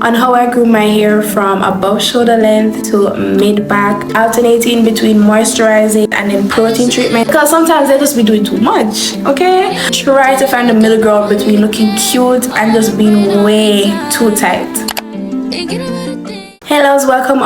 on how I grew my hair from above shoulder length to mid back, alternating between moisturizing and then protein treatment, because sometimes they just be doing too much. Okay, try to find the middle ground between looking cute and just being way too tight. Hello,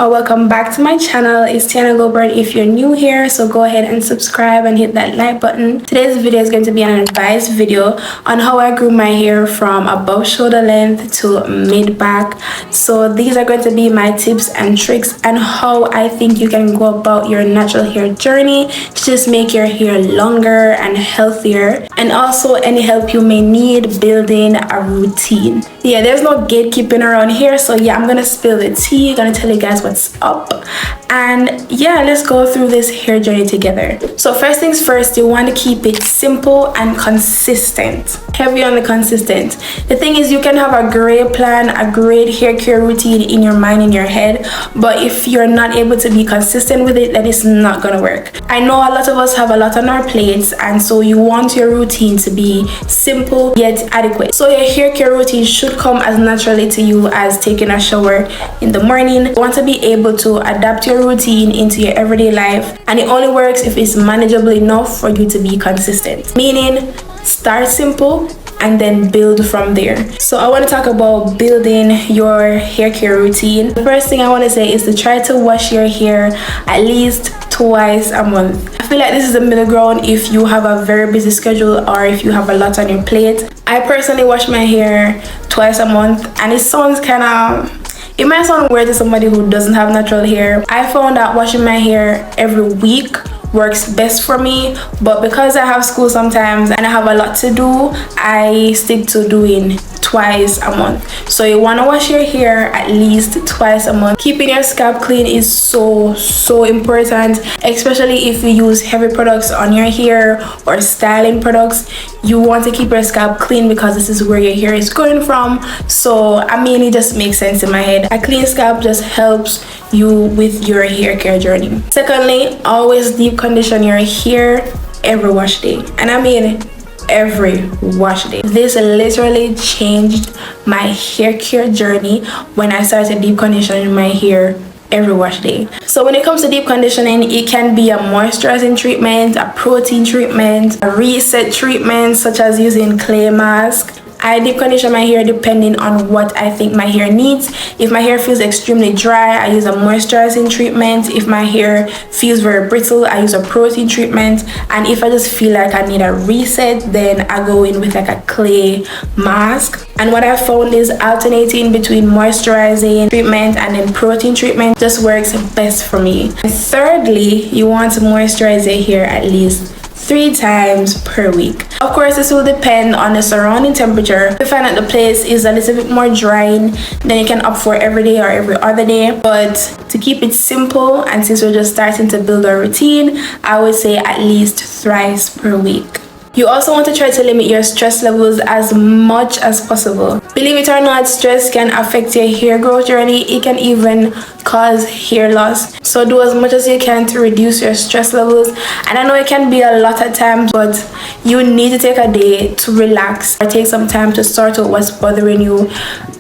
welcome back to my channel. It's Tiana Goulbourne if you're new here, so go ahead and subscribe and hit that like button. Today's video is going to be an advice video on how I grew my hair from above shoulder length to mid back. So these are going to be my tips and tricks and how I think you can go about your natural hair journey to just make your hair longer and healthier, and also any help you may need building a routine. Yeah, there's no gatekeeping around here, so yeah, I'm gonna spill the tea, gonna tell you guys what's up, and yeah, let's go through this hair journey together. So first things first, you want to keep it simple and consistent. Heavy on the consistent. The thing is, you can have a great plan, a great hair care routine in your mind, in your head, but if you're not able to be consistent with it, then it's not gonna work. I know a lot of us have a lot on our plates, and so you want your routine to be simple yet adequate. So your hair care routine should come as naturally to you as taking a shower in the morning. You want to be able to adapt your routine into your everyday life, and it only works if it's manageable enough for you to be consistent. Meaning, start simple and then build from there. So I want to talk about building your hair care routine. The first thing I want to say is to try to wash your hair at least twice a month. I feel like this is the middle ground if you have a very busy schedule or if you have a lot on your plate. I personally wash my hair twice a month, and it sounds it might sound weird to somebody who doesn't have natural hair. I found that washing my hair every week works best for me, but because I have school sometimes and I have a lot to do, I stick to doing twice a month. So you want to wash your hair at least twice a month. Keeping your scalp clean is so important, especially if you use heavy products on your hair or styling products. You want to keep your scalp clean because this is where your hair is going from. So I mean, it just makes sense in my head. A clean scalp just helps you with your hair care journey. Secondly, always deep condition your hair every wash day, and I mean every wash day. This literally changed my hair care journey when I started deep conditioning my hair every wash day. So when it comes to deep conditioning, it can be a moisturizing treatment, a protein treatment, a reset treatment such as using clay mask. I deep condition my hair depending on what I think my hair needs. If my hair feels extremely dry, I use a moisturizing treatment. If my hair feels very brittle, I use a protein treatment. And if I just feel like I need a reset, then I go in with like a clay mask. And what I found is alternating between moisturizing treatment and then protein treatment just works best for me. And thirdly, you want to moisturize your hair at least 3 times per week. Of course, this will depend on the surrounding temperature. If you find that the place is a little bit more drying, then you can opt for every day or every other day. But to keep it simple, and since we're just starting to build a routine, I would say at least thrice per week. You also want to try to limit your stress levels as much as possible. Believe it or not, stress can affect your hair growth journey. It can even cause hair loss. So do as much as you can to reduce your stress levels. And I know it can be a lot at times, but you need to take a day to relax or take some time to sort out what's bothering you,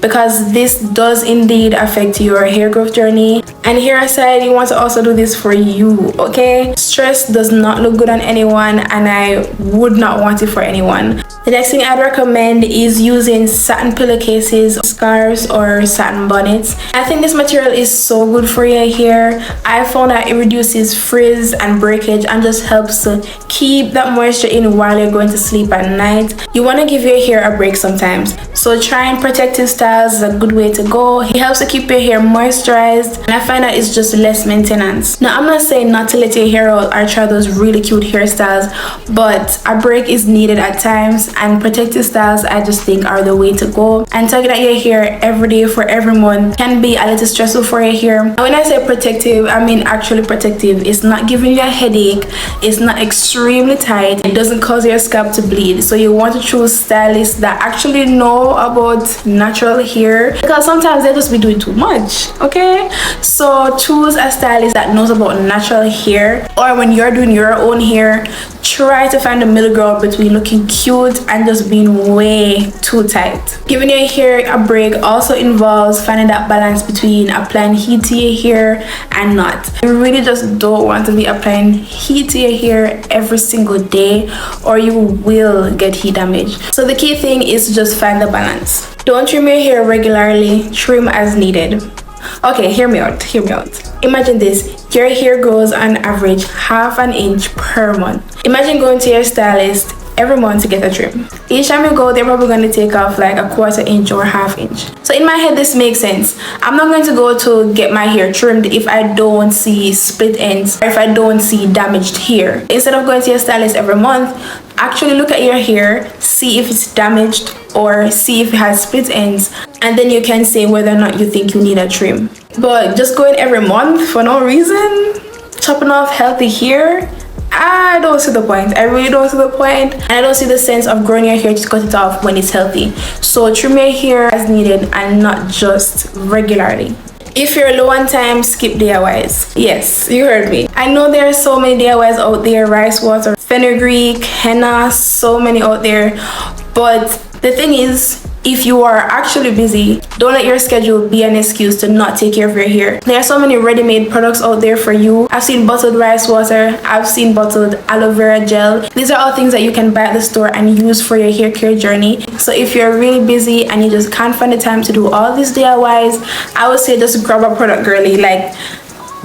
because this does indeed affect your hair growth journey. And here aside, you want to also do this for you, okay? Stress does not look good on anyone, and I would not want it for anyone. The next thing I'd recommend is using satin pillowcases, scarves, or satin bonnets. I think this material is so good for your hair. I found that it reduces frizz and breakage and just helps to keep that moisture in while you're going to sleep at night. You want to give your hair a break sometimes, so trying protective styles is a good way to go. It helps to keep your hair moisturized, and I find that it's just less maintenance. Now, I'm not saying not to let your hair out or try those really cute hairstyles, but a break is needed at times, and protective styles I just think are the way to go. And tugging at your hair every day for every month can be a little stressful for your hair. And when I say protective, I mean actually protective. It's not giving you a headache, it's not extremely tight, it doesn't cause your scalp to bleed. So you want to choose stylists that actually know about natural hair, because sometimes they just be doing too much, okay? So choose a stylist that knows about natural hair, or when you're doing your own hair, try to find the middle ground between looking cute and just being way too tight. Give Giving your hair a break also involves finding that balance between applying heat to your hair and not. You really just don't want to be applying heat to your hair every single day, or you will get heat damage. So the key thing is to just find the balance. Don't trim your hair regularly, trim as needed. Okay, hear me out. Imagine this: your hair grows on average half an inch per month. Imagine going to your stylist every month to get a trim. Each time you go, they're probably going to take off like a quarter inch or half inch. So in my head, this makes sense. I'm not going to go to get my hair trimmed if I don't see split ends or if I don't see damaged hair. Instead of going to your stylist every month, actually look at your hair, see if it's damaged or see if it has split ends, and then you can say whether or not you think you need a trim. But just going every month for no reason, chopping off healthy hair, I don't see the point. I really don't see the point, and I don't see the sense of growing your hair to cut it off when it's healthy. So trim your hair as needed and not just regularly. If you're low on time, skip DIYs. Yes, you heard me. I know there are so many DIYs out there: rice water, fenugreek, henna, so many out there. But the thing is, if you are actually busy, don't let your schedule be an excuse to not take care of your hair. There are so many ready-made products out there for you. I've seen bottled rice water, I've seen bottled aloe vera gel. These are all things that you can buy at the store and use for your hair care journey. So if you're really busy and you just can't find the time to do all these DIYs, I would say just grab a product, girly. Like,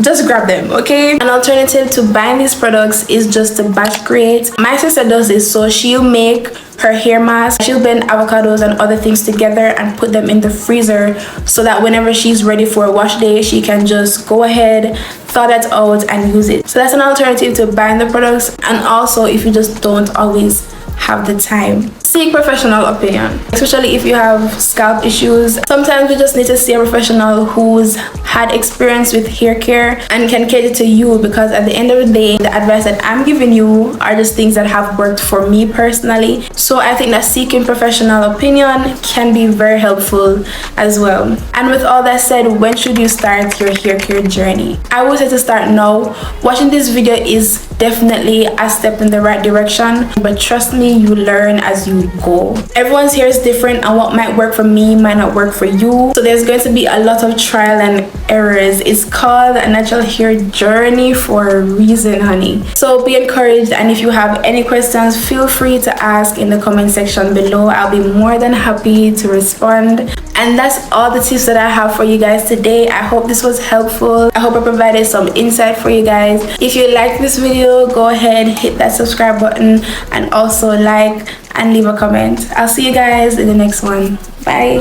just grab them, okay? An alternative to buying these products is just to batch create. My sister does this, so she'll make her hair mask, she'll blend avocados and other things together and put them in the freezer so that whenever she's ready for a wash day, she can just go ahead, thaw that out and use it. So that's an alternative to buying the products. And also, if you just don't always have the time, seek professional opinion, especially if you have scalp issues. Sometimes we just need to see a professional who's had experience with hair care and can cater to you, because at the end of the day, the advice that I'm giving you are just things that have worked for me personally. So I think that seeking professional opinion can be very helpful as well. And with all that said, when should you start your hair care journey? I would say to start now. Watching this video is definitely a step in the right direction, but trust me, you learn as you go. Everyone's hair is different, and what might work for me might not work for you. So there's going to be a lot of trial and errors. It's called a natural hair journey for a reason, honey. So be encouraged, and if you have any questions, feel free to ask in the comment section below. I'll be more than happy to respond. And that's all the tips that I have for you guys today. I hope this was helpful. I hope I provided some insight for you guys. If you like this video, go ahead, hit that subscribe button, and also like and leave a comment. I'll see you guys in the next one. Bye.